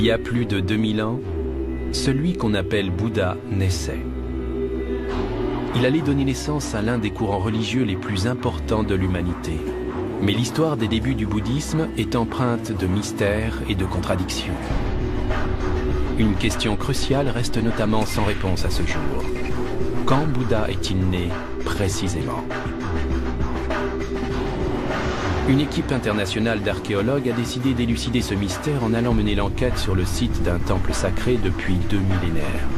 Il y a plus de 2000 ans, celui qu'on appelle Bouddha naissait. Il allait donner naissance à l'un des courants religieux les plus importants de l'humanité. Mais l'histoire des débuts du bouddhisme est empreinte de mystères et de contradictions. Une question cruciale reste notamment sans réponse à ce jour. Quand Bouddha est-il né précisément ? Une équipe internationale d'archéologues a décidé d'élucider ce mystère en allant mener l'enquête sur le site d'un temple sacré depuis 2 millénaires.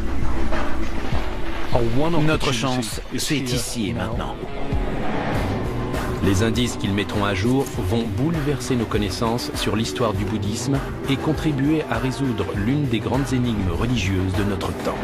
Notre chance, c'est ici et maintenant. Les indices qu'ils mettront à jour vont bouleverser nos connaissances sur l'histoire du bouddhisme et contribuer à résoudre l'une des grandes énigmes religieuses de notre temps.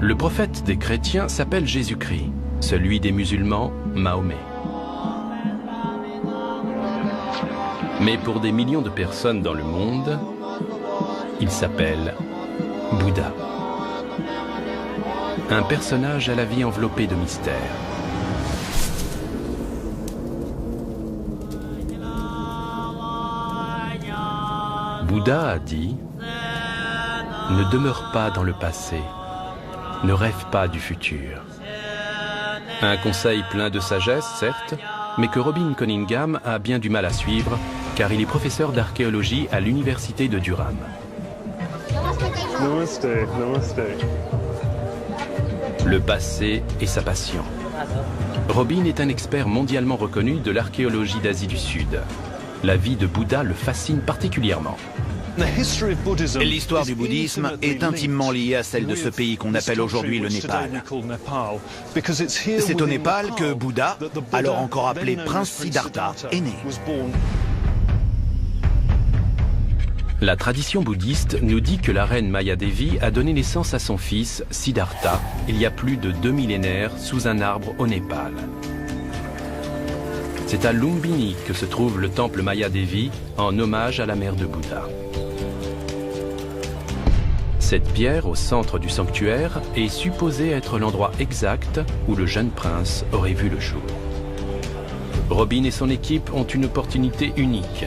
Le prophète des chrétiens s'appelle Jésus-Christ, celui des musulmans, Mahomet. Mais pour des millions de personnes dans le monde, il s'appelle Bouddha. Un personnage à la vie enveloppée de mystères. Bouddha a dit « Ne demeure pas dans le passé. Ne rêve pas du futur. » Un conseil plein de sagesse, certes, mais que Robin Cunningham a bien du mal à suivre, car il est professeur d'archéologie à l'université de Durham. Namaste, namaste. Le passé est sa passion. Robin est un expert mondialement reconnu de l'archéologie d'Asie du Sud. La vie de Bouddha le fascine particulièrement. L'histoire du bouddhisme est intimement liée à celle de ce pays qu'on appelle aujourd'hui le Népal. C'est au Népal que Bouddha, alors encore appelé Prince Siddhartha, est né. La tradition bouddhiste nous dit que la reine Maya Devi a donné naissance à son fils, Siddhartha, il y a plus de 2 millénaires, sous un arbre au Népal. C'est à Lumbini que se trouve le temple Maya Devi, en hommage à la mère de Bouddha. Cette pierre au centre du sanctuaire est supposée être l'endroit exact où le jeune prince aurait vu le jour. Robin et son équipe ont une opportunité unique.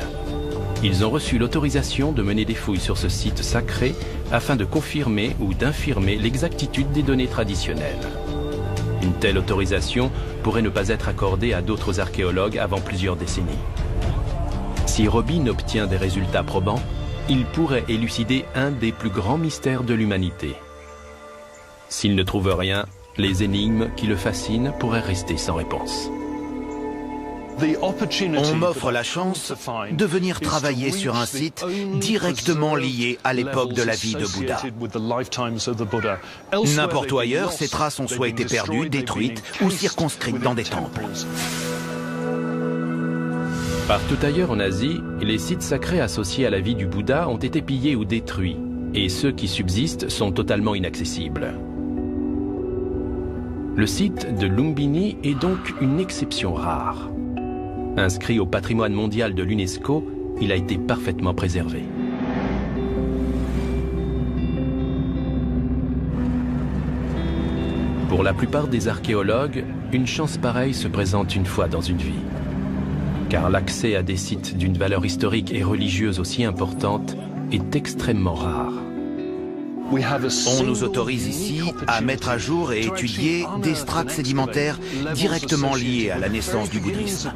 Ils ont reçu l'autorisation de mener des fouilles sur ce site sacré afin de confirmer ou d'infirmer l'exactitude des données traditionnelles. Une telle autorisation pourrait ne pas être accordée à d'autres archéologues avant plusieurs décennies. Si Robin obtient des résultats probants, il pourrait élucider un des plus grands mystères de l'humanité. S'il ne trouve rien, les énigmes qui le fascinent pourraient rester sans réponse. On m'offre la chance de venir travailler sur un site directement lié à l'époque de la vie de Bouddha. N'importe où ailleurs, ces traces ont soit été perdues, détruites ou circonscrites dans des temples. Partout ailleurs en Asie, les sites sacrés associés à la vie du Bouddha ont été pillés ou détruits, et ceux qui subsistent sont totalement inaccessibles. Le site de Lumbini est donc une exception rare. Inscrit au patrimoine mondial de l'UNESCO, il a été parfaitement préservé. Pour la plupart des archéologues, une chance pareille se présente une fois dans une vie. Car l'accès à des sites d'une valeur historique et religieuse aussi importante est extrêmement rare. On nous autorise ici à mettre à jour et étudier des strates sédimentaires directement liées à la naissance du bouddhisme.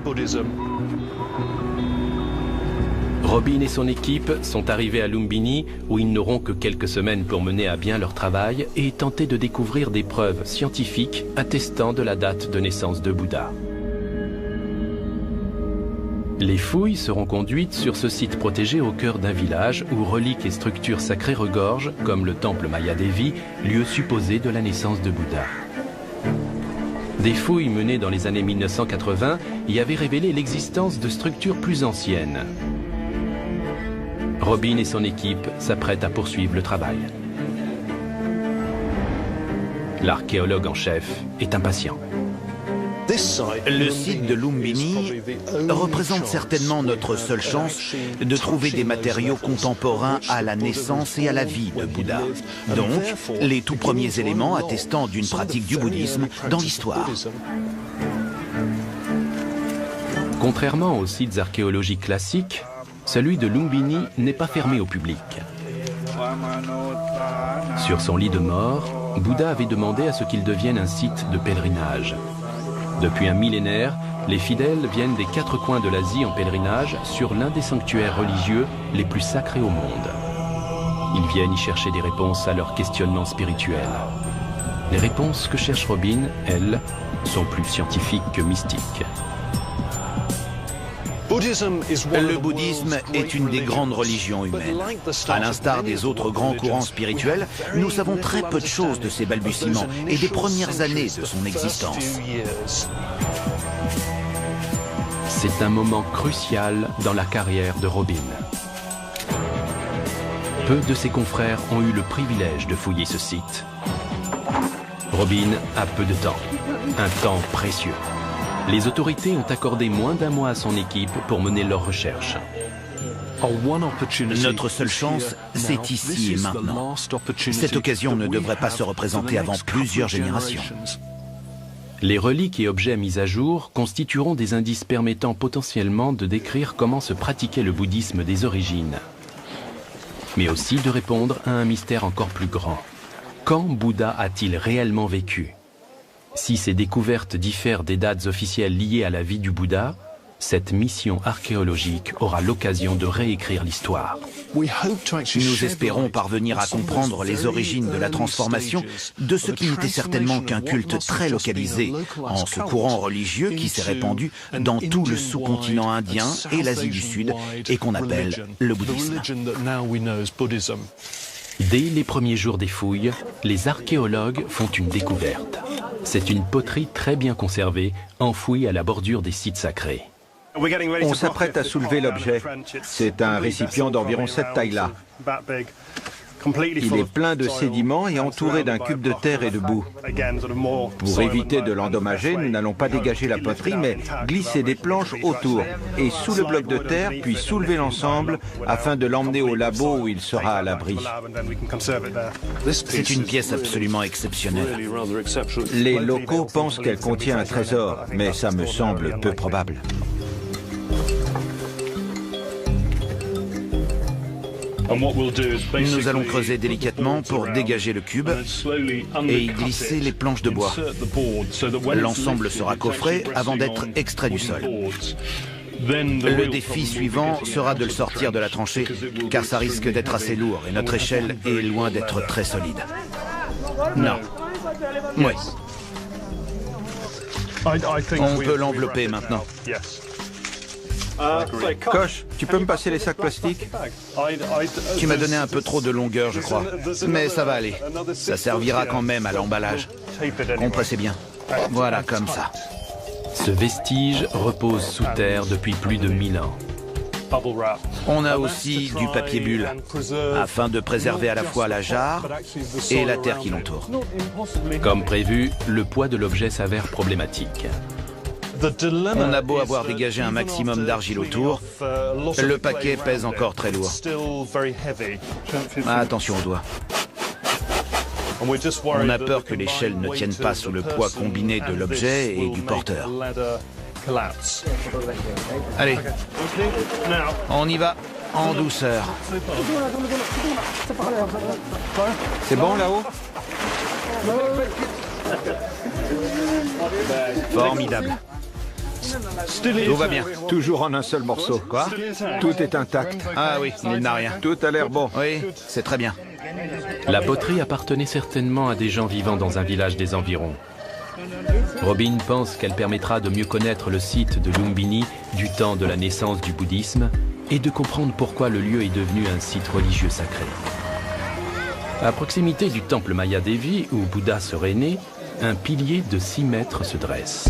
Robin et son équipe sont arrivés à Lumbini où ils n'auront que quelques semaines pour mener à bien leur travail et tenter de découvrir des preuves scientifiques attestant de la date de naissance de Bouddha. Les fouilles seront conduites sur ce site protégé au cœur d'un village où reliques et structures sacrées regorgent, comme le temple Maya Devi, lieu supposé de la naissance de Bouddha. Des fouilles menées dans les années 1980 y avaient révélé l'existence de structures plus anciennes. Robin et son équipe s'apprêtent à poursuivre le travail. L'archéologue en chef est impatient. Le site de Lumbini représente certainement notre seule chance de trouver des matériaux contemporains à la naissance et à la vie de Bouddha. Donc, les tout premiers éléments attestant d'une pratique du bouddhisme dans l'histoire. Contrairement aux sites archéologiques classiques, celui de Lumbini n'est pas fermé au public. Sur son lit de mort, Bouddha avait demandé à ce qu'il devienne un site de pèlerinage. Depuis un millénaire, les fidèles viennent des 4 coins de l'Asie en pèlerinage sur l'un des sanctuaires religieux les plus sacrés au monde. Ils viennent y chercher des réponses à leurs questionnements spirituels. Les réponses que cherche Robin, elles, sont plus scientifiques que mystiques. Le bouddhisme est une des grandes religions humaines. À l'instar des autres grands courants spirituels, nous savons très peu de choses de ses balbutiements et des premières années de son existence. C'est un moment crucial dans la carrière de Robin. Peu de ses confrères ont eu le privilège de fouiller ce site. Robin a peu de temps, un temps précieux. Les autorités ont accordé moins d'1 mois à son équipe pour mener leurs recherches. Notre seule chance, c'est ici et maintenant. Cette occasion ne devrait pas se représenter avant plusieurs générations. Les reliques et objets mis à jour constitueront des indices permettant potentiellement de décrire comment se pratiquait le bouddhisme des origines, mais aussi de répondre à un mystère encore plus grand. Quand Bouddha a-t-il réellement vécu ? Si ces découvertes diffèrent des dates officielles liées à la vie du Bouddha, cette mission archéologique aura l'occasion de réécrire l'histoire. Nous espérons parvenir à comprendre les origines de la transformation de ce qui n'était certainement qu'un culte très localisé en ce courant religieux qui s'est répandu dans tout le sous-continent indien et l'Asie du Sud et qu'on appelle le bouddhisme. Dès les premiers jours des fouilles, les archéologues font une découverte. C'est une poterie très bien conservée, enfouie à la bordure des sites sacrés. On s'apprête à soulever l'objet. C'est un récipient d'environ cette taille-là. Il est plein de sédiments et entouré d'un cube de terre et de boue. Pour éviter de l'endommager, nous n'allons pas dégager la poterie, mais glisser des planches autour et sous le bloc de terre, puis soulever l'ensemble afin de l'emmener au labo où il sera à l'abri. C'est une pièce absolument exceptionnelle. Les locaux pensent qu'elle contient un trésor, mais ça me semble peu probable. Nous allons creuser délicatement pour dégager le cube et y glisser les planches de bois. L'ensemble sera coffré avant d'être extrait du sol. Le défi suivant sera de le sortir de la tranchée, car ça risque d'être assez lourd et notre échelle est loin d'être très solide. Non. Oui. On peut l'envelopper maintenant. Coche, tu peux me passer les sacs plastiques? Tu m'as donné un peu trop de longueur, je crois. Mais ça va aller. Ça servira quand même à l'emballage. Compressez bien. Voilà, comme ça. Ce vestige repose sous terre depuis plus de 1000 ans. On a aussi du papier bulle, afin de préserver à la fois la jarre et la terre qui l'entoure. Comme prévu, le poids de l'objet s'avère problématique. On a beau avoir dégagé un maximum d'argile autour, le paquet pèse encore très lourd. Attention aux doigts. On a peur que l'échelle ne tienne pas sous le poids combiné de l'objet et du porteur. Allez, on y va, en douceur. C'est bon là-haut? Formidable. Tout va bien. Toujours en un seul morceau. Quoi? Tout est intact. Ah oui, il n'a rien. Tout a l'air bon. Oui, c'est très bien. La poterie appartenait certainement à des gens vivant dans un village des environs. Robin pense qu'elle permettra de mieux connaître le site de Lumbini du temps de la naissance du bouddhisme et de comprendre pourquoi le lieu est devenu un site religieux sacré. À proximité du temple Maya Devi, où Bouddha serait né, un pilier de 6 mètres se dresse.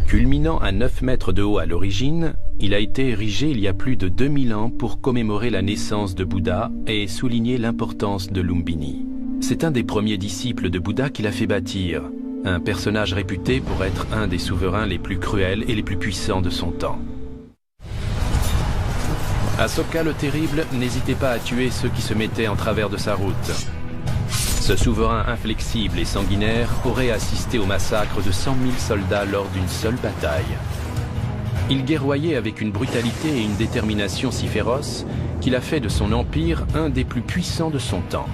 Culminant à 9 mètres de haut à l'origine, il a été érigé il y a plus de 2000 ans pour commémorer la naissance de Bouddha et souligner l'importance de Lumbini. C'est un des premiers disciples de Bouddha qui l'a fait bâtir, un personnage réputé pour être un des souverains les plus cruels et les plus puissants de son temps. Asoka le Terrible n'hésitait pas à tuer ceux qui se mettaient en travers de sa route. Ce souverain inflexible et sanguinaire aurait assisté au massacre de 100 000 soldats lors d'une seule bataille. Il guerroyait avec une brutalité et une détermination si féroces qu'il a fait de son empire un des plus puissants de son temps.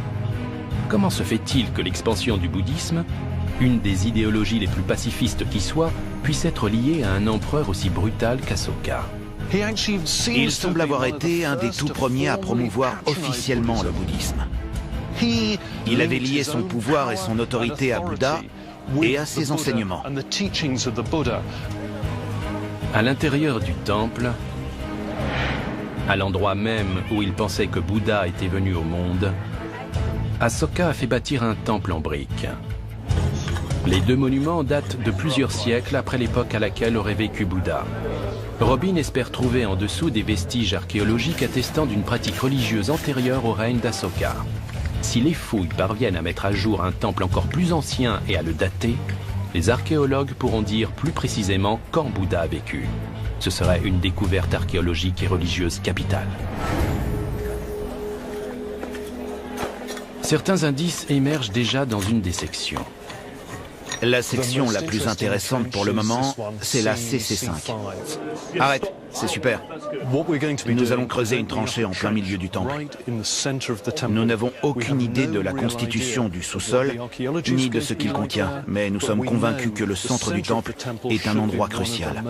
Comment se fait-il que l'expansion du bouddhisme, une des idéologies les plus pacifistes qui soit, puisse être liée à un empereur aussi brutal qu'Asoka? Il semble avoir été un des tout premiers à promouvoir officiellement le bouddhisme. Il avait lié son pouvoir et son autorité à Bouddha et à ses enseignements. À l'intérieur du temple, à l'endroit même où il pensait que Bouddha était venu au monde, Asoka a fait bâtir un temple en briques. Les deux monuments datent de plusieurs siècles après l'époque à laquelle aurait vécu Bouddha. Robin espère trouver en dessous des vestiges archéologiques attestant d'une pratique religieuse antérieure au règne d'Asoka. Si les fouilles parviennent à mettre à jour un temple encore plus ancien et à le dater, les archéologues pourront dire plus précisément quand Bouddha a vécu. Ce serait une découverte archéologique et religieuse capitale. Certains indices émergent déjà dans une des sections. La section la plus intéressante pour le moment, c'est la CC5. Arrête, c'est super. Nous allons creuser une tranchée en plein milieu du temple. Nous n'avons aucune idée de la constitution du sous-sol, ni de ce qu'il contient, mais nous sommes convaincus que le centre du temple est un endroit crucial.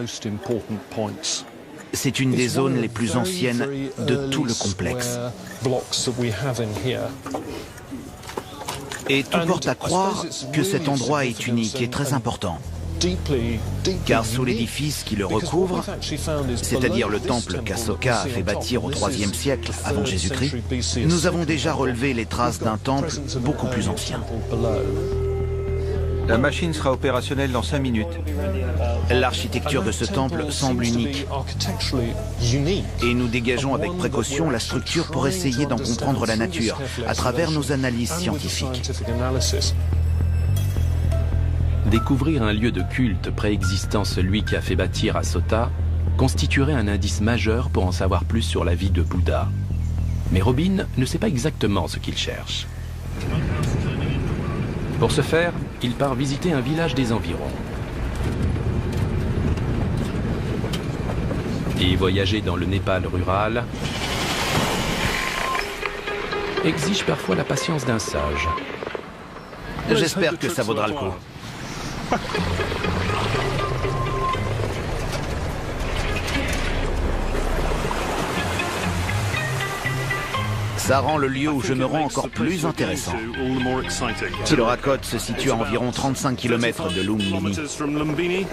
C'est une des zones les plus anciennes de tout le complexe. Et tout porte à croire que cet endroit est unique et très important. Car sous l'édifice qui le recouvre, c'est-à-dire le temple qu'Asoka a fait bâtir au IIIe siècle avant Jésus-Christ, nous avons déjà relevé les traces d'un temple beaucoup plus ancien. La machine sera opérationnelle dans 5 minutes. L'architecture de ce temple semble unique. Et nous dégageons avec précaution la structure pour essayer d'en comprendre la nature à travers nos analyses scientifiques. Découvrir un lieu de culte préexistant celui qui a fait bâtir Asota constituerait un indice majeur pour en savoir plus sur la vie de Bouddha. Mais Robin ne sait pas exactement ce qu'il cherche. Pour ce faire, il part visiter un village des environs. Et voyager dans le Népal rural exige parfois la patience d'un sage. J'espère que ça vaudra le coup. Ça rend le lieu où je me rends encore plus intéressant. Tilorakot se situe à environ 35 km de Lumbini.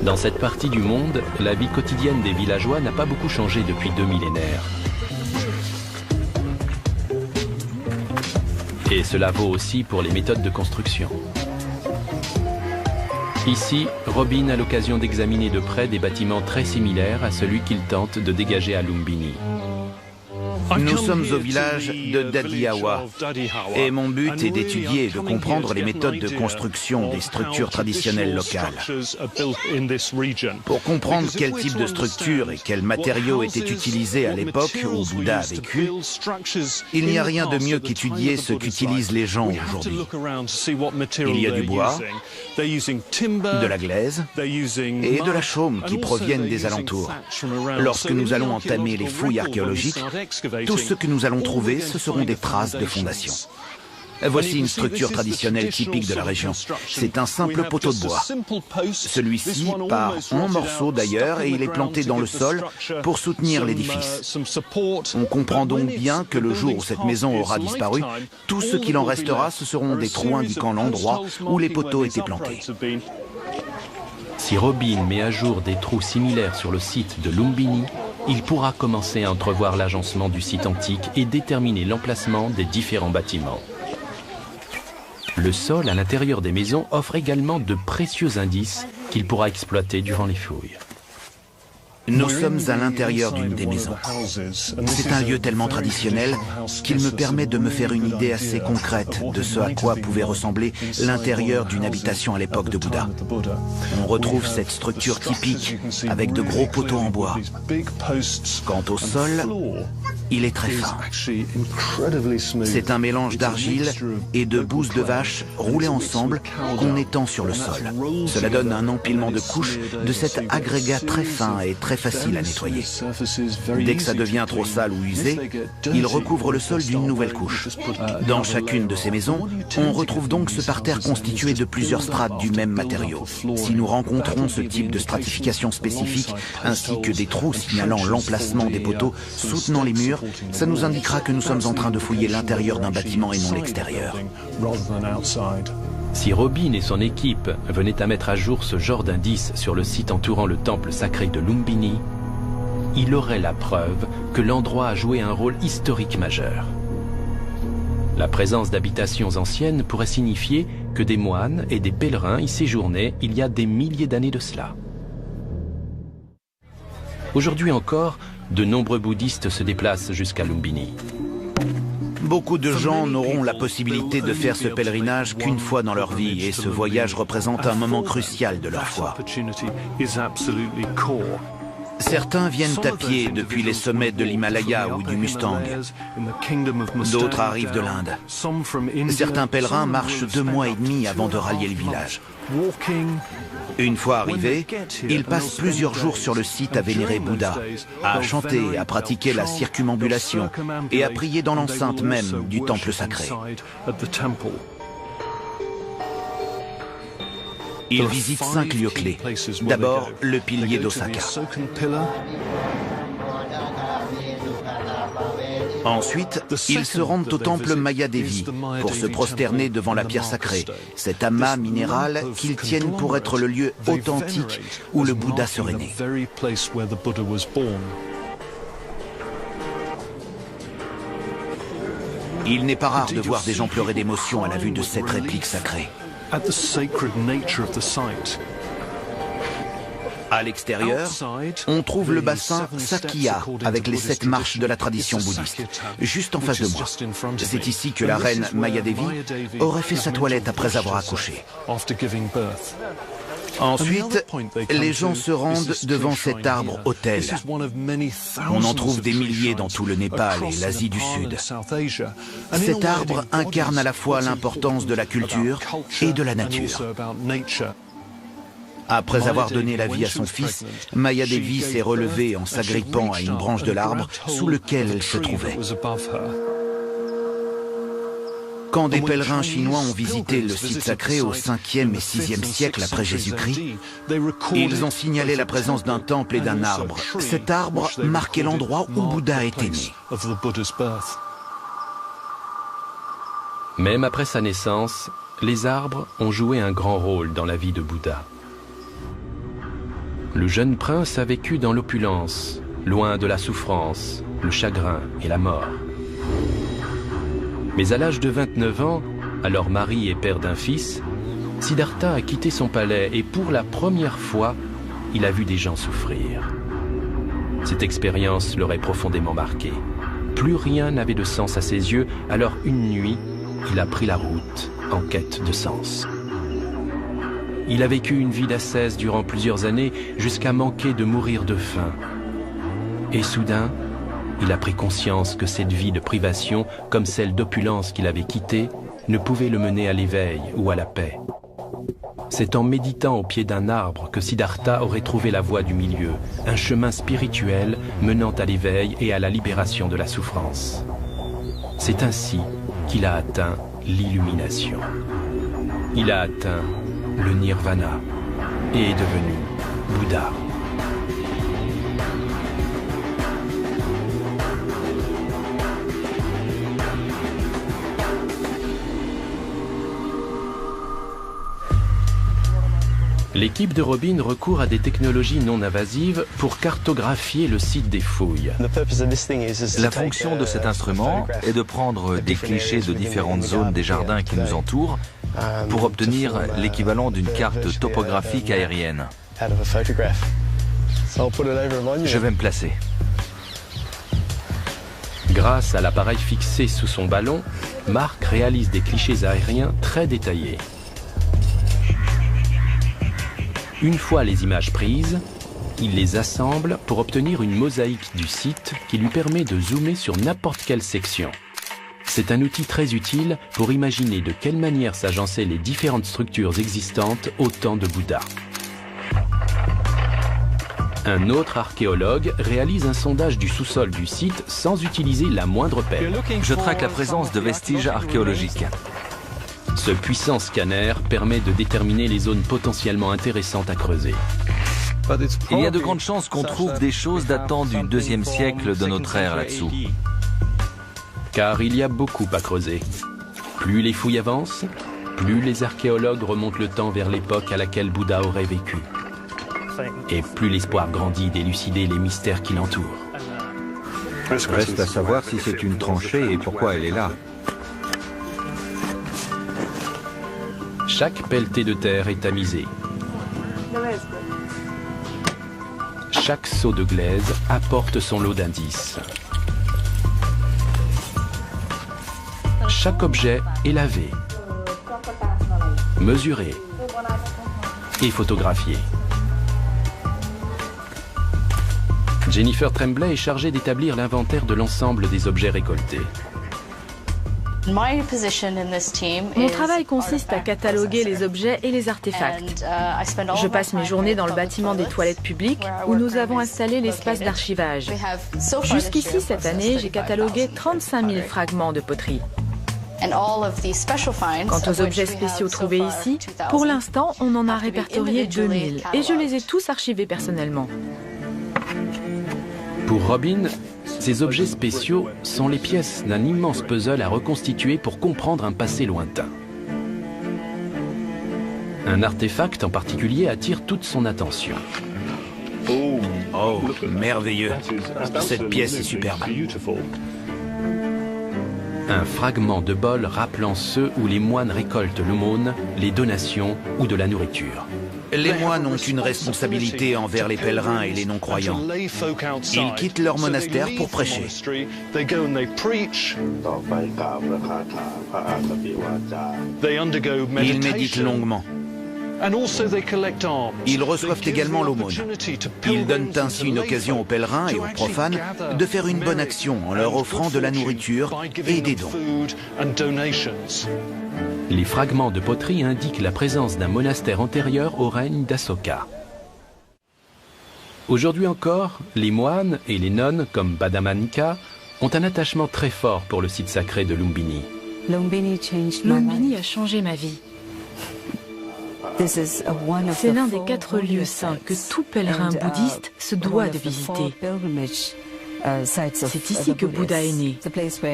Dans cette partie du monde, la vie quotidienne des villageois n'a pas beaucoup changé depuis 2 millénaires. Et cela vaut aussi pour les méthodes de construction. Ici, Robin a l'occasion d'examiner de près des bâtiments très similaires à celui qu'il tente de dégager à Lumbini. Nous sommes au village de Dadiawa et mon but est d'étudier et de comprendre les méthodes de construction des structures traditionnelles locales. Pour comprendre quel type de structure et quels matériaux étaient utilisés à l'époque où Bouddha a vécu, il n'y a rien de mieux qu'étudier ce qu'utilisent les gens aujourd'hui. Il y a du bois, de la glaise et de la chaume qui proviennent des alentours. Lorsque nous allons entamer les fouilles archéologiques, tout ce que nous allons trouver, ce seront des traces de fondation. Voici une structure traditionnelle typique de la région. C'est un simple poteau de bois. Celui-ci part en morceaux d'ailleurs et il est planté dans le sol pour soutenir l'édifice. On comprend donc bien que le jour où cette maison aura disparu, tout ce qu'il en restera, ce seront des trous indiquant l'endroit où les poteaux étaient plantés. Si Robin met à jour des trous similaires sur le site de Lumbini, il pourra commencer à entrevoir l'agencement du site antique et déterminer l'emplacement des différents bâtiments. Le sol à l'intérieur des maisons offre également de précieux indices qu'il pourra exploiter durant les fouilles. Nous sommes à l'intérieur d'une des maisons. C'est un lieu tellement traditionnel qu'il me permet de me faire une idée assez concrète de ce à quoi pouvait ressembler l'intérieur d'une habitation à l'époque de Bouddha. On retrouve cette structure typique avec de gros poteaux en bois. Quant au sol, il est très fin. C'est un mélange d'argile et de bouse de vache roulées ensemble qu'on étend sur le sol. Cela donne un empilement de couches de cet agrégat très fin et très facile à nettoyer. Dès que ça devient trop sale ou usé, il recouvre le sol d'une nouvelle couche. Dans chacune de ces maisons, on retrouve donc ce parterre constitué de plusieurs strates du même matériau. Si nous rencontrons ce type de stratification spécifique, ainsi que des trous signalant l'emplacement des poteaux soutenant les murs, ça nous indiquera que nous sommes en train de fouiller l'intérieur d'un bâtiment et non l'extérieur. Si Robin et son équipe venaient à mettre à jour ce genre d'indices sur le site entourant le temple sacré de Lumbini, il aurait la preuve que l'endroit a joué un rôle historique majeur. La présence d'habitations anciennes pourrait signifier que des moines et des pèlerins y séjournaient il y a des milliers d'années de cela. Aujourd'hui encore, de nombreux bouddhistes se déplacent jusqu'à Lumbini. Beaucoup de gens n'auront la possibilité de faire ce pèlerinage qu'une fois dans leur vie et ce voyage représente un moment crucial de leur foi. Certains viennent à pied depuis les sommets de l'Himalaya ou du Mustang. D'autres arrivent de l'Inde. Certains pèlerins marchent 2 mois et demi avant de rallier le village. Une fois arrivés, ils passent plusieurs jours sur le site à vénérer Bouddha, à chanter, à pratiquer la circumambulation et à prier dans l'enceinte même du temple sacré. Ils visitent 5 lieux clés. D'abord, le pilier d'Osaka. Ensuite, ils se rendent au temple Maya Devi pour se prosterner devant la pierre sacrée, cet amas minéral qu'ils tiennent pour être le lieu authentique où le Bouddha serait né. Il n'est pas rare de voir des gens pleurer d'émotion à la vue de cette réplique sacrée. À l'extérieur, on trouve le bassin Sakya avec les 7 marches de la tradition bouddhiste, juste en face de moi. C'est ici que la reine Maya Devi aurait fait sa toilette après avoir accouché. Ensuite, les gens se rendent devant cet arbre-autel. On en trouve des milliers dans tout le Népal et l'Asie du Sud. Cet arbre incarne à la fois l'importance de la culture et de la nature. Après avoir donné la vie à son fils, Maya Devi s'est relevée en s'agrippant à une branche de l'arbre sous lequel elle se trouvait. Quand des pèlerins chinois ont visité le site sacré au 5e et 6e siècle après Jésus-Christ, ils ont signalé la présence d'un temple et d'un arbre. Cet arbre marquait l'endroit où Bouddha était né. Même après sa naissance, les arbres ont joué un grand rôle dans la vie de Bouddha. Le jeune prince a vécu dans l'opulence, loin de la souffrance, le chagrin et la mort. Mais à l'âge de 29 ans, alors mari et père d'un fils, Siddhartha a quitté son palais et pour la première fois, il a vu des gens souffrir. Cette expérience l'aurait profondément marqué. Plus rien n'avait de sens à ses yeux, alors une nuit, il a pris la route en quête de sens. Il a vécu une vie d'ascèse durant plusieurs années jusqu'à manquer de mourir de faim. Et soudain, il a pris conscience que cette vie de privation, comme celle d'opulence qu'il avait quittée, ne pouvait le mener à l'éveil ou à la paix. C'est en méditant au pied d'un arbre que Siddhartha aurait trouvé la voie du milieu, un chemin spirituel menant à l'éveil et à la libération de la souffrance. C'est ainsi qu'il a atteint l'illumination. Il a atteint le nirvana et est devenu Bouddha. L'équipe de Robin recourt à des technologies non invasives pour cartographier le site des fouilles. La fonction de cet instrument est de prendre des clichés de différentes zones des jardins qui nous entourent pour obtenir l'équivalent d'une carte topographique aérienne. Je vais me placer. Grâce à l'appareil fixé sous son ballon, Mark réalise des clichés aériens très détaillés. Une fois les images prises, il les assemble pour obtenir une mosaïque du site qui lui permet de zoomer sur n'importe quelle section. C'est un outil très utile pour imaginer de quelle manière s'agençaient les différentes structures existantes au temps de Bouddha. Un autre archéologue réalise un sondage du sous-sol du site sans utiliser la moindre pelle. Je traque la présence de vestiges archéologiques. Ce puissant scanner permet de déterminer les zones potentiellement intéressantes à creuser. Il y a de grandes chances qu'on trouve des choses datant du 2e siècle de notre ère là-dessous. Car il y a beaucoup à creuser. Plus les fouilles avancent, plus les archéologues remontent le temps vers l'époque à laquelle Bouddha aurait vécu. Et plus l'espoir grandit d'élucider les mystères qui l'entourent. Reste à savoir si c'est une tranchée et pourquoi elle est là. Chaque pelletée de terre est tamisée. Chaque seau de glaise apporte son lot d'indices. Chaque objet est lavé, mesuré et photographié. Jennifer Tremblay est chargée d'établir l'inventaire de l'ensemble des objets récoltés. Mon travail consiste à cataloguer les objets et les artefacts. Je passe mes journées dans le bâtiment des toilettes publiques où nous avons installé l'espace d'archivage. Jusqu'ici, cette année, j'ai catalogué 35 000 fragments de poterie. Quant aux objets spéciaux trouvés ici, pour l'instant, on en a répertorié 2000 et je les ai tous archivés personnellement. Pour Robin, ces objets spéciaux sont les pièces d'un immense puzzle à reconstituer pour comprendre un passé lointain. Un artefact en particulier attire toute son attention. Oh, merveilleux. Cette pièce est superbe. Un fragment de bol rappelant ceux où les moines récoltent l'aumône, les donations ou de la nourriture. Les moines ont une responsabilité envers les pèlerins et les non-croyants. Ils quittent leur monastère pour prêcher. Ils méditent longuement. Ils reçoivent également l'aumône. Ils donnent ainsi une occasion aux pèlerins et aux profanes de faire une bonne action en leur offrant de la nourriture et des dons. Les fragments de poterie indiquent la présence d'un monastère antérieur au règne d'Asoka. Aujourd'hui encore, les moines et les nonnes, comme Badamanika, ont un attachement très fort pour le site sacré de Lumbini. Lumbini a changé ma vie. C'est l'un des 4 lieux saints que tout pèlerin bouddhiste se doit de visiter. C'est ici que Bouddha est né.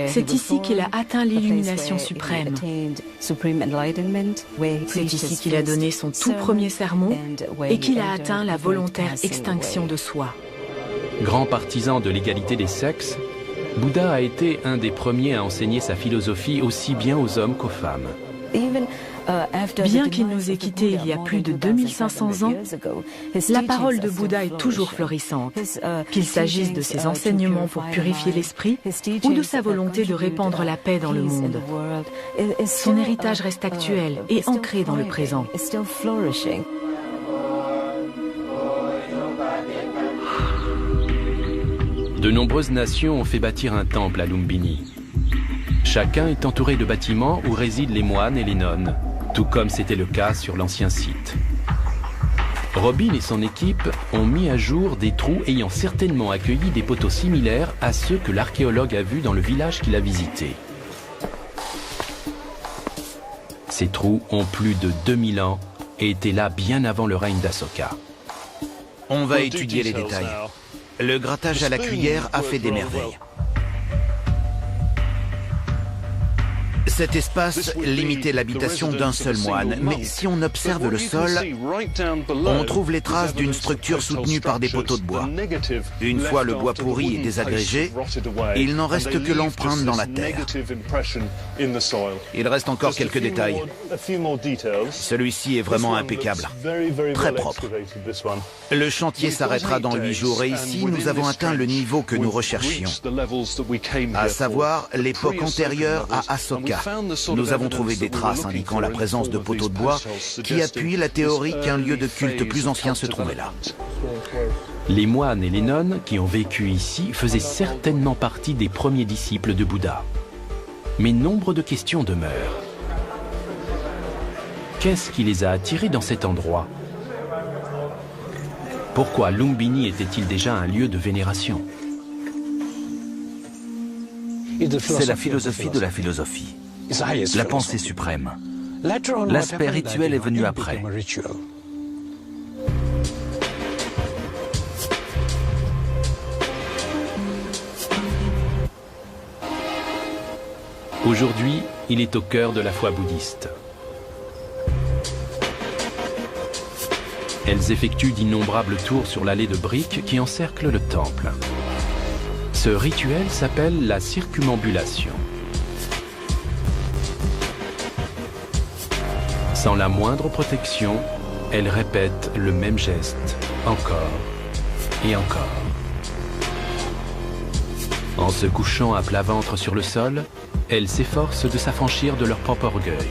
C'est ici qu'il a atteint l'illumination suprême. C'est ici qu'il a donné son tout premier sermon et qu'il a atteint la volontaire extinction de soi. Grand partisan de l'égalité des sexes, Bouddha a été un des premiers à enseigner sa philosophie aussi bien aux hommes qu'aux femmes. Bien qu'il nous ait quittés il y a plus de 2500 ans, la parole de Bouddha est toujours florissante, qu'il s'agisse de ses enseignements pour purifier l'esprit ou de sa volonté de répandre la paix dans le monde. Son héritage reste actuel et ancré dans le présent. De nombreuses nations ont fait bâtir un temple à Lumbini. Chacun est entouré de bâtiments où résident les moines et les nonnes, tout comme c'était le cas sur l'ancien site. Robin et son équipe ont mis à jour des trous ayant certainement accueilli des poteaux similaires à ceux que l'archéologue a vus dans le village qu'il a visité. Ces trous ont plus de 2000 ans et étaient là bien avant le règne d'Asoka. On va étudier les détails. Le grattage à la cuillère a fait des merveilles. Cet espace limitait l'habitation d'un seul moine, mais si on observe le sol, on trouve les traces d'une structure soutenue par des poteaux de bois. Une fois le bois pourri et désagrégé, il n'en reste que l'empreinte dans la terre. Il reste encore quelques détails. Celui-ci est vraiment impeccable, très propre. Le chantier s'arrêtera dans 8 jours et ici, nous avons atteint le niveau que nous recherchions, à savoir l'époque antérieure à Asoka. Nous avons trouvé des traces indiquant la présence de poteaux de bois qui appuient la théorie qu'un lieu de culte plus ancien se trouvait là. Les moines et les nonnes qui ont vécu ici faisaient certainement partie des premiers disciples de Bouddha. Mais nombre de questions demeurent. Qu'est-ce qui les a attirés dans cet endroit? Pourquoi Lumbini était-il déjà un lieu de vénération? C'est la philosophie de la philosophie, la pensée suprême. L'aspect rituel est venu après. Aujourd'hui, il est au cœur de la foi bouddhiste. Elles effectuent d'innombrables tours sur l'allée de briques qui encercle le temple. Ce rituel s'appelle la circumambulation. Sans la moindre protection, elles répètent le même geste, encore et encore. En se couchant à plat ventre sur le sol, elles s'efforcent de s'affranchir de leur propre orgueil.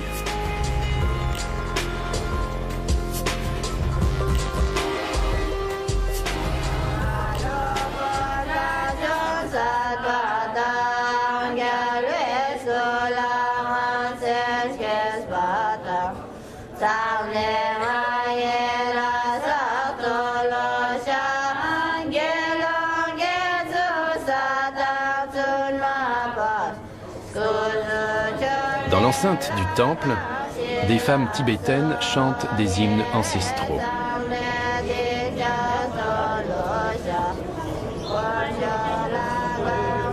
Dans l'enceinte du temple, des femmes tibétaines chantent des hymnes ancestraux.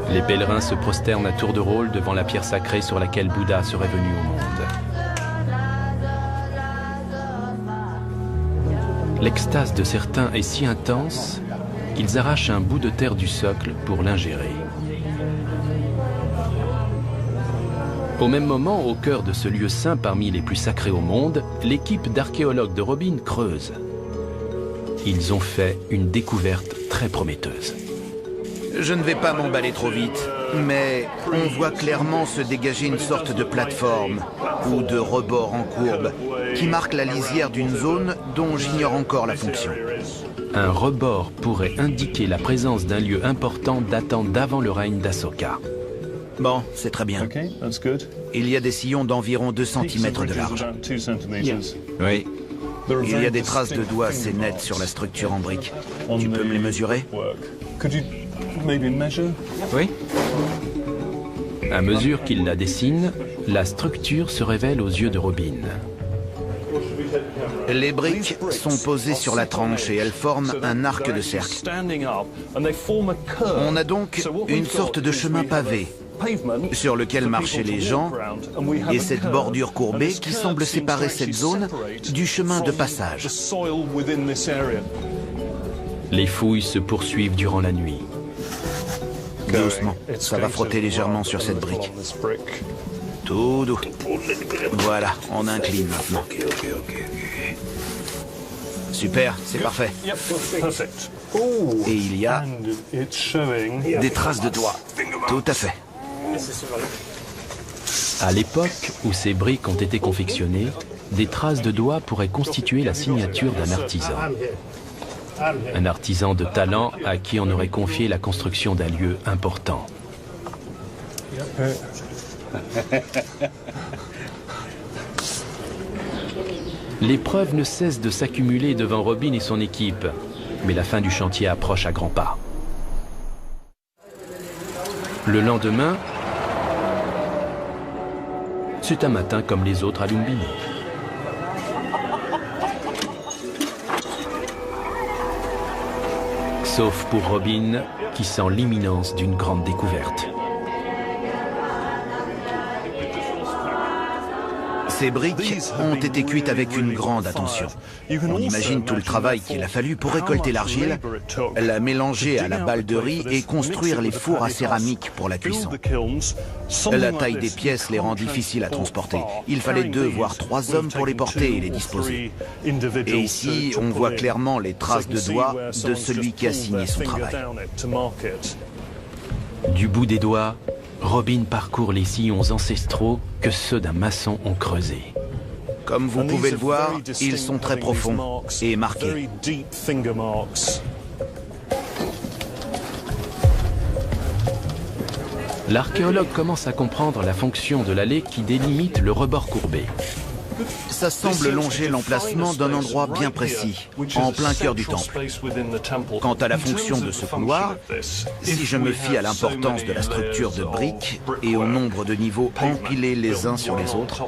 Les pèlerins se prosternent à tour de rôle devant la pierre sacrée sur laquelle Bouddha serait venu au monde. L'extase de certains est si intense qu'ils arrachent un bout de terre du socle pour l'ingérer. Au même moment, au cœur de ce lieu saint parmi les plus sacrés au monde, l'équipe d'archéologues de Robin creuse. Ils ont fait une découverte très prometteuse. Je ne vais pas m'emballer trop vite, mais on voit clairement se dégager une sorte de plateforme ou de rebord en courbe qui marque la lisière d'une zone dont j'ignore encore la fonction. Un rebord pourrait indiquer la présence d'un lieu important datant d'avant le règne d'Asoka. Bon, c'est très bien. Il y a des sillons d'environ 2 cm de large. Oui. Il y a des traces de doigts assez nettes sur la structure en briques. Tu peux me les mesurer? Oui. À mesure qu'il la dessine, la structure se révèle aux yeux de Robin. Les briques sont posées sur la tranche et elles forment un arc de cercle. On a donc une sorte de chemin pavé sur lequel marchaient les gens et cette bordure courbée qui semble séparer cette zone du chemin de passage. Les fouilles se poursuivent durant la nuit. Doucement, ça va frotter légèrement sur cette brique. Tout doux. Voilà, on incline maintenant. Super, c'est parfait. Et il y a des traces de doigts. Tout à fait. À l'époque où ces briques ont été confectionnées, des traces de doigts pourraient constituer la signature d'un artisan. Un artisan de talent à qui on aurait confié la construction d'un lieu important. Les preuves ne cessent de s'accumuler devant Robin et son équipe, mais la fin du chantier approche à grands pas. Le lendemain, c'est un matin comme les autres à Lumbini. Sauf pour Robin, qui sent l'imminence d'une grande découverte. Ces briques ont été cuites avec une grande attention. On imagine tout le travail qu'il a fallu pour récolter l'argile, la mélanger à la balle de riz et construire les fours à céramike pour la cuisson. La taille des pièces les rend difficiles à transporter. Il fallait 2 voire 3 hommes pour les porter et les disposer. Et ici, on voit clairement les traces de doigts de celui qui a signé son travail. Du bout des doigts, Robin parcourt les sillons ancestraux que ceux d'un maçon ont creusés. Comme vous pouvez le voir, ils sont très profonds et marqués. L'archéologue commence à comprendre la fonction de l'allée qui délimite le rebord courbé. Ça semble longer l'emplacement d'un endroit bien précis, en plein cœur du temple. Quant à la fonction de ce couloir, si je me fie à l'importance de la structure de briques et au nombre de niveaux empilés les uns sur les autres,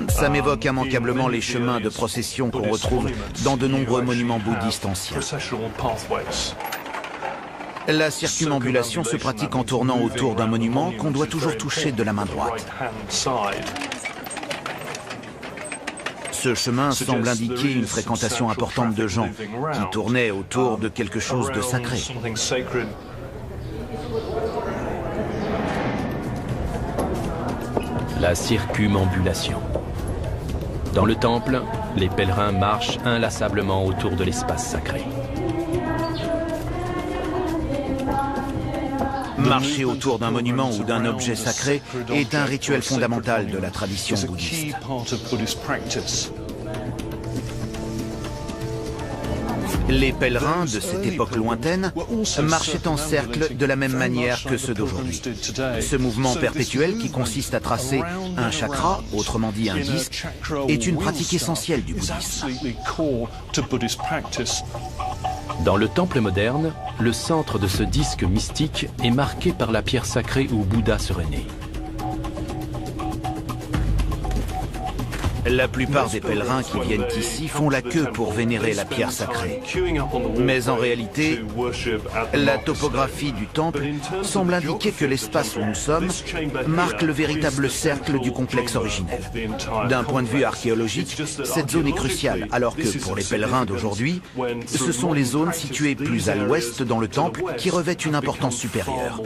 ça m'évoque immanquablement les chemins de procession qu'on retrouve dans de nombreux monuments bouddhistes anciens. La circumambulation se pratique en tournant autour d'un monument qu'on doit toujours toucher de la main droite. Ce chemin semble indiquer une fréquentation importante de gens qui tournaient autour de quelque chose de sacré. La circumambulation. Dans le temple, les pèlerins marchent inlassablement autour de l'espace sacré. Marcher autour d'un monument ou d'un objet sacré est un rituel fondamental de la tradition bouddhiste. Les pèlerins de cette époque lointaine marchaient en cercle de la même manière que ceux d'aujourd'hui. Ce mouvement perpétuel qui consiste à tracer un chakra, autrement dit un disque, est une pratique essentielle du bouddhisme. Dans le temple moderne, le centre de ce disque mystique est marqué par la pierre sacrée où Bouddha serait né. La plupart des pèlerins qui viennent ici font la queue pour vénérer la pierre sacrée. Mais en réalité, la topographie du temple semble indiquer que l'espace où nous sommes marque le véritable cercle du complexe originel. D'un point de vue archéologique, cette zone est cruciale, alors que pour les pèlerins d'aujourd'hui, ce sont les zones situées plus à l'ouest dans le temple qui revêtent une importance supérieure.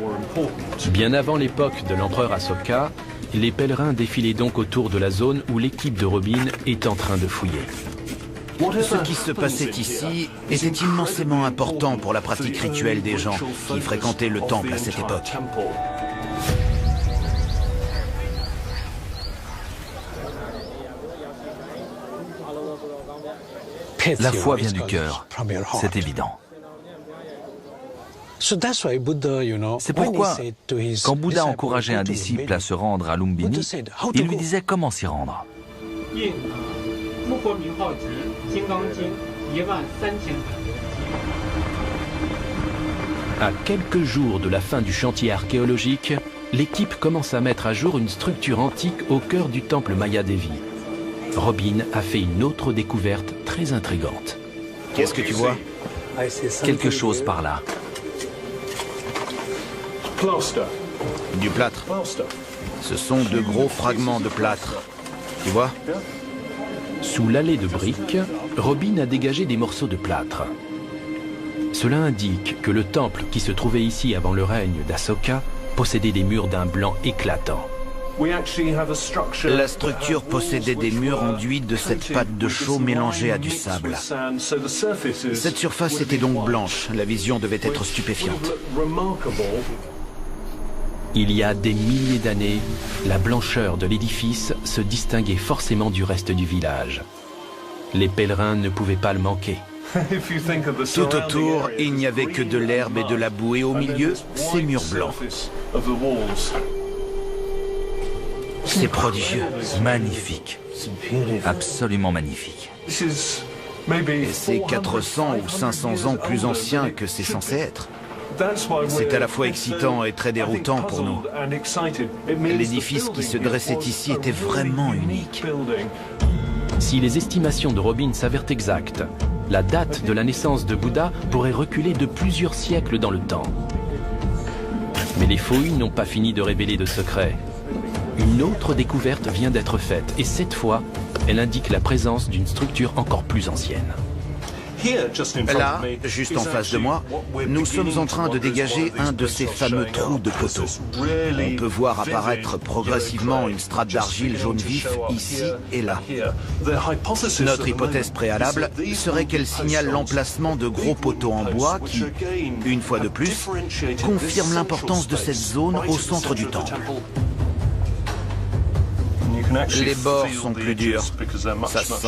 Bien avant l'époque de l'empereur Asoka, les pèlerins défilaient donc autour de la zone où l'équipe de Robin est en train de fouiller. Ce qui se passait ici était immensément important pour la pratique rituelle des gens qui fréquentaient le temple à cette époque. La foi vient du cœur, c'est évident. C'est pourquoi, quand Bouddha encourageait un disciple à se rendre à Lumbini, il lui disait comment s'y rendre. À quelques jours de la fin du chantier archéologique, l'équipe commence à mettre à jour une structure antique au cœur du temple Maya Devi. Robin a fait une autre découverte très intrigante. Qu'est-ce que tu vois? Quelque chose par là. Du plâtre. Ce sont de gros fragments de plâtre. Tu vois? Sous l'allée de briques, Robin a dégagé des morceaux de plâtre. Cela indique que le temple qui se trouvait ici avant le règne d'Asoka possédait des murs d'un blanc éclatant. La structure possédait des murs enduits de cette pâte de chaux mélangée à du sable. Cette surface était donc blanche. La vision devait être stupéfiante. Il y a des milliers d'années, la blancheur de l'édifice se distinguait forcément du reste du village. Les pèlerins ne pouvaient pas le manquer. Tout autour, il n'y avait que de l'herbe et de la boue, et au milieu, ces murs blancs. C'est prodigieux. Magnifique. Absolument magnifique. Et c'est 400 ou 500 ans plus ancien que c'est censé être. C'est à la fois excitant et très déroutant pour nous. L'édifice qui se dressait ici était vraiment unique. Si les estimations de Robin s'avèrent exactes, la date de la naissance de Bouddha pourrait reculer de plusieurs siècles dans le temps. Mais les fouilles n'ont pas fini de révéler de secrets. une autre découverte vient d'être faite et cette fois, elle indique la présence d'une structure encore plus ancienne. Là, juste en face de moi, nous sommes en train de dégager un de ces fameux trous de poteaux. On peut voir apparaître progressivement une strate d'argile jaune vif ici et là. Notre hypothèse préalable serait qu'elle signale l'emplacement de gros poteaux en bois qui, une fois de plus, confirment l'importance de cette zone au centre du temple. Les bords sont plus durs, ça se sent,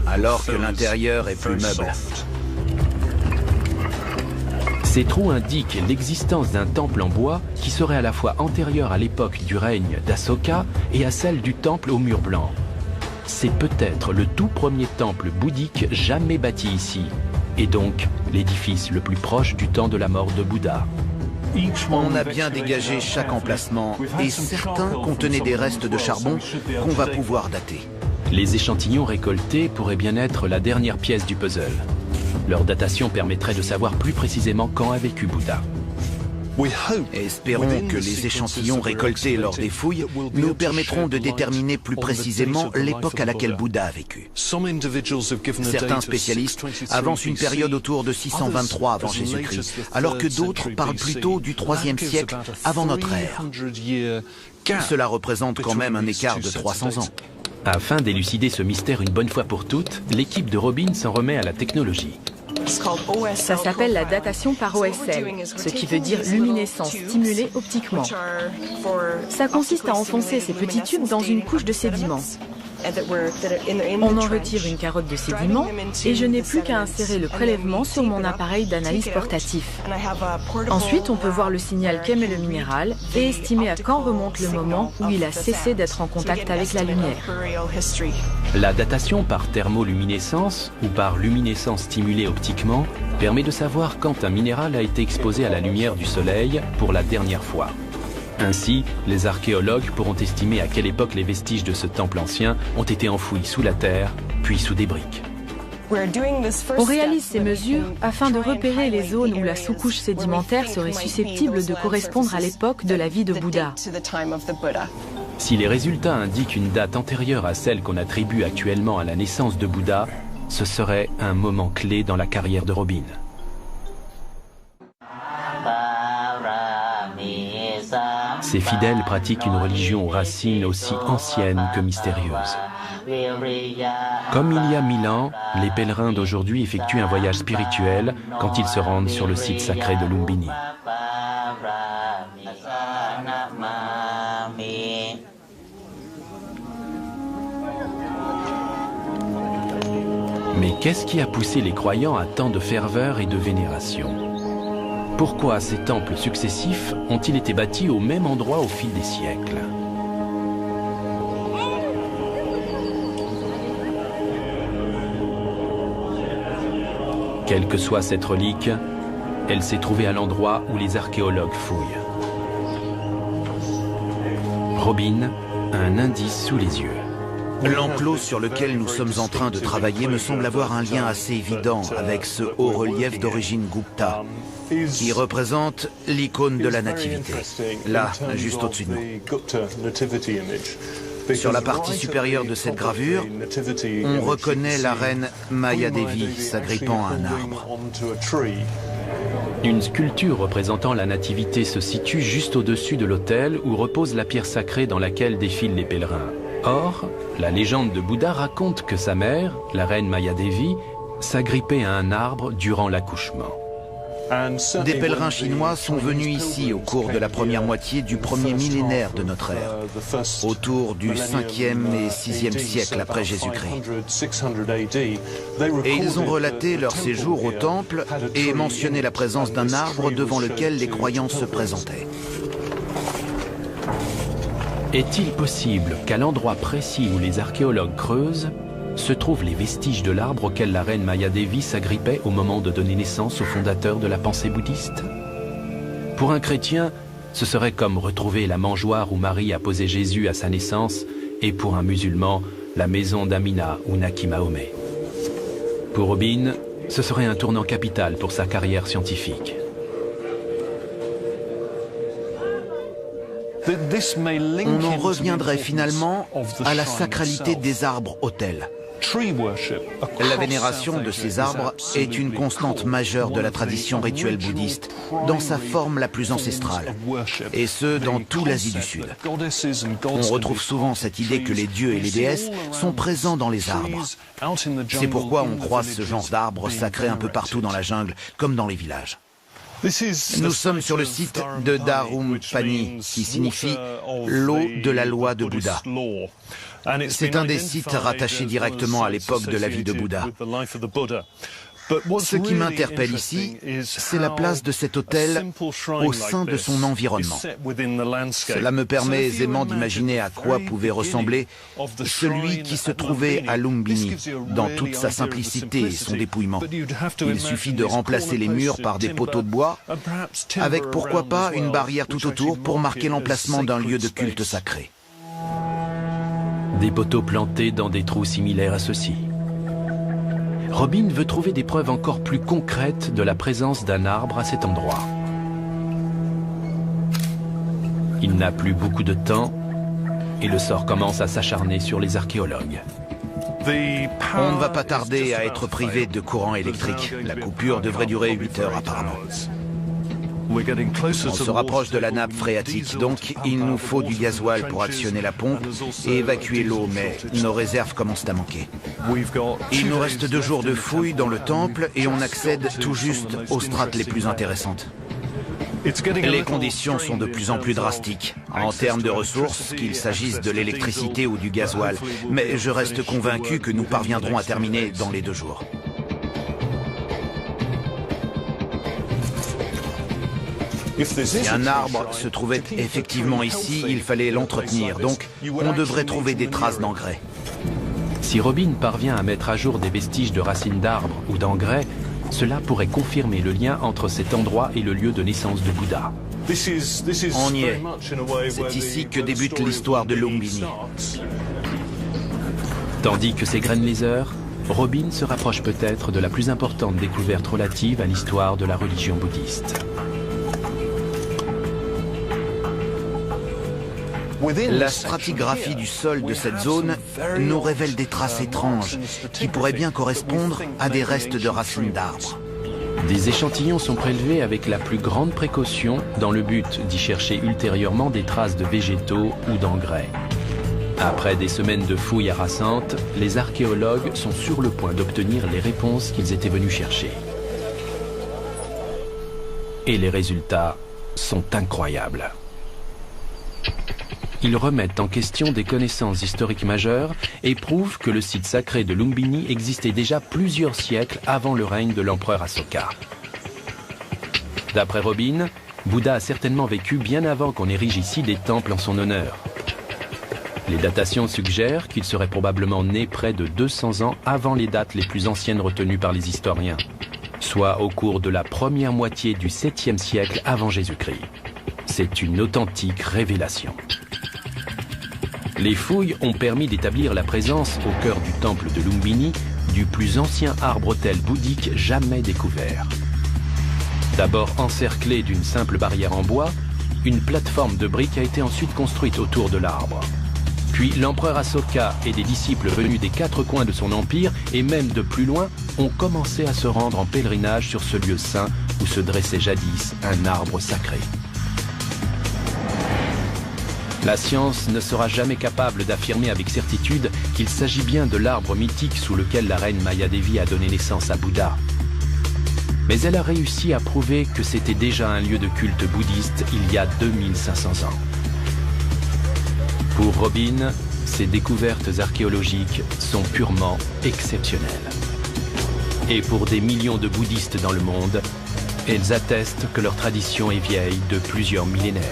alors que l'intérieur est plus meuble. Ces trous indiquent l'existence d'un temple en bois qui serait à la fois antérieur à l'époque du règne d'Asoka et à celle du temple au mur blanc. C'est peut-être le tout premier temple bouddhique jamais bâti ici, et donc l'édifice le plus proche du temps de la mort de Bouddha. On a bien dégagé chaque emplacement et certains contenaient des restes de charbon qu'on va pouvoir dater. Les échantillons récoltés pourraient bien être la dernière pièce du puzzle. Leur datation permettrait de savoir plus précisément quand a vécu Bouddha. Espérons que les échantillons récoltés lors des fouilles nous permettront de déterminer plus précisément l'époque à laquelle Bouddha a vécu. Certains spécialistes avancent une période autour de 623 avant Jésus-Christ, alors que d'autres parlent plutôt du 3e siècle avant notre ère. Cela représente quand même un écart de 300 ans. Afin d'élucider ce mystère une bonne fois pour toutes, l'équipe de Robin s'en remet à la technologie. Ça s'appelle la datation par OSL, ce qui veut dire luminescence stimulée optiquement. Ça consiste à enfoncer ces petits tubes dans une couche de sédiments. On en retire une carotte de sédiments et je n'ai plus qu'à insérer le prélèvement sur mon appareil d'analyse portatif. Ensuite, on peut voir le signal qu'émet le minéral et estimer à quand remonte le moment où il a cessé d'être en contact avec la lumière. La datation par thermoluminescence ou par luminescence stimulée optiquement permet de savoir quand un minéral a été exposé à la lumière du soleil pour la dernière fois. Ainsi, les archéologues pourront estimer à quelle époque les vestiges de ce temple ancien ont été enfouis sous la terre, puis sous des briques. On réalise ces mesures afin de repérer les zones où la sous-couche sédimentaire serait susceptible de correspondre à l'époque de la vie de Bouddha. Si les résultats indiquent une date antérieure à celle qu'on attribue actuellement à la naissance de Bouddha, ce serait un moment clé dans la carrière de Robin. Ces fidèles pratiquent une religion aux racines aussi anciennes que mystérieuses. Comme il y a 1000 ans, les pèlerins d'aujourd'hui effectuent un voyage spirituel quand ils se rendent sur le site sacré de Lumbini. Mais qu'est-ce qui a poussé les croyants à tant de ferveur et de vénération ? Pourquoi ces temples successifs ont-ils été bâtis au même endroit au fil des siècles? Quelle que soit cette relique, elle s'est trouvée à l'endroit où les archéologues fouillent. Robin a un indice sous les yeux. L'enclos sur lequel nous sommes en train de travailler me semble avoir un lien assez évident avec ce haut relief d'origine Gupta, qui représente l'icône de la nativité, là, juste au-dessus de nous. Sur la partie supérieure de cette gravure, on reconnaît la reine Maya Devi s'agrippant à un arbre. Une sculpture représentant la nativité se situe juste au-dessus de l'autel où repose la pierre sacrée dans laquelle défilent les pèlerins. Or, la légende de Bouddha raconte que sa mère, la reine Maya Devi, s'agrippait à un arbre durant l'accouchement. Des pèlerins chinois sont venus ici au cours de la première moitié du premier millénaire de notre ère, autour du 5e et 6e siècle après Jésus-Christ. Et ils ont relaté leur séjour au temple et mentionné la présence d'un arbre devant lequel les croyants se présentaient. Est-il possible qu'à l'endroit précis où les archéologues creusent, se trouvent les vestiges de l'arbre auquel la reine Maya Devi s'agrippait au moment de donner naissance au fondateur de la pensée bouddhiste? Pour un chrétien, ce serait comme retrouver la mangeoire où Marie a posé Jésus à sa naissance, et pour un musulman, la maison d'Amina où naquit Mahomet. Pour Robin, ce serait un tournant capital pour sa carrière scientifique. On en reviendrait finalement à la sacralité des arbres-autels. La vénération de ces arbres est une constante majeure de la tradition rituelle bouddhiste, dans sa forme la plus ancestrale, et ce, dans toute l'Asie du Sud. On retrouve souvent cette idée que les dieux et les déesses sont présents dans les arbres. C'est pourquoi on croise ce genre d'arbres sacrés un peu partout dans la jungle, comme dans les villages. Nous sommes sur le site de Dharumpani, qui signifie l'eau de la loi de Bouddha. C'est un des sites rattachés directement à l'époque de la vie de Bouddha. Ce qui m'interpelle ici, c'est la place de cet autel au sein de son environnement. Cela me permet aisément d'imaginer à quoi pouvait ressembler celui qui se trouvait à Lumbini, dans toute sa simplicité et son dépouillement. Il suffit de remplacer les murs par des poteaux de bois, avec pourquoi pas une barrière tout autour pour marquer l'emplacement d'un lieu de culte sacré. Des poteaux plantés dans des trous similaires à ceux-ci. Robin veut trouver des preuves encore plus concrètes de la présence d'un arbre à cet endroit. Il n'a plus beaucoup de temps et le sort commence à s'acharner sur les archéologues. On ne va pas tarder à être privé de courant électrique. La coupure devrait durer 8 heures apparemment. On se rapproche de la nappe phréatique, donc il nous faut du gasoil pour actionner la pompe et évacuer l'eau, mais nos réserves commencent à manquer. Il nous reste 2 jours de fouilles dans le temple et on accède tout juste aux strates les plus intéressantes. Les conditions sont de plus en plus drastiques, en termes de ressources, qu'il s'agisse de l'électricité ou du gasoil, mais je reste convaincu que nous parviendrons à terminer dans les 2 jours. Si un arbre se trouvait effectivement ici, il fallait l'entretenir, donc on devrait trouver des traces d'engrais. Si Robin parvient à mettre à jour des vestiges de racines d'arbres ou d'engrais, cela pourrait confirmer le lien entre cet endroit et le lieu de naissance de Bouddha. On y est. C'est ici que débute l'histoire de Lumbini. Tandis que s'égrènent les heures, Robin se rapproche peut-être de la plus importante découverte relative à l'histoire de la religion bouddhiste. La stratigraphie du sol de cette zone nous révèle des traces étranges qui pourraient bien correspondre à des restes de racines d'arbres. Des échantillons sont prélevés avec la plus grande précaution dans le but d'y chercher ultérieurement des traces de végétaux ou d'engrais. Après des semaines de fouilles harassantes, les archéologues sont sur le point d'obtenir les réponses qu'ils étaient venus chercher. Et les résultats sont incroyables. Ils remettent en question des connaissances historiques majeures et prouvent que le site sacré de Lumbini existait déjà plusieurs siècles avant le règne de l'empereur Asoka. D'après Robin, Bouddha a certainement vécu bien avant qu'on érige ici des temples en son honneur. Les datations suggèrent qu'il serait probablement né près de 200 ans avant les dates les plus anciennes retenues par les historiens, soit au cours de la première moitié du 7e siècle avant Jésus-Christ. C'est une authentique révélation. Les fouilles ont permis d'établir la présence au cœur du temple de Lumbini du plus ancien arbre-autel bouddhique jamais découvert. D'abord encerclé d'une simple barrière en bois, une plateforme de briques a été ensuite construite autour de l'arbre. Puis l'empereur Asoka et des disciples venus des 4 coins de son empire et même de plus loin ont commencé à se rendre en pèlerinage sur ce lieu saint où se dressait jadis un arbre sacré. La science ne sera jamais capable d'affirmer avec certitude qu'il s'agit bien de l'arbre mythique sous lequel la reine Mayadevi a donné naissance à Bouddha. Mais elle a réussi à prouver que c'était déjà un lieu de culte bouddhiste il y a 2500 ans. Pour Robin, ces découvertes archéologiques sont purement exceptionnelles. Et pour des millions de bouddhistes dans le monde, elles attestent que leur tradition est vieille de plusieurs millénaires.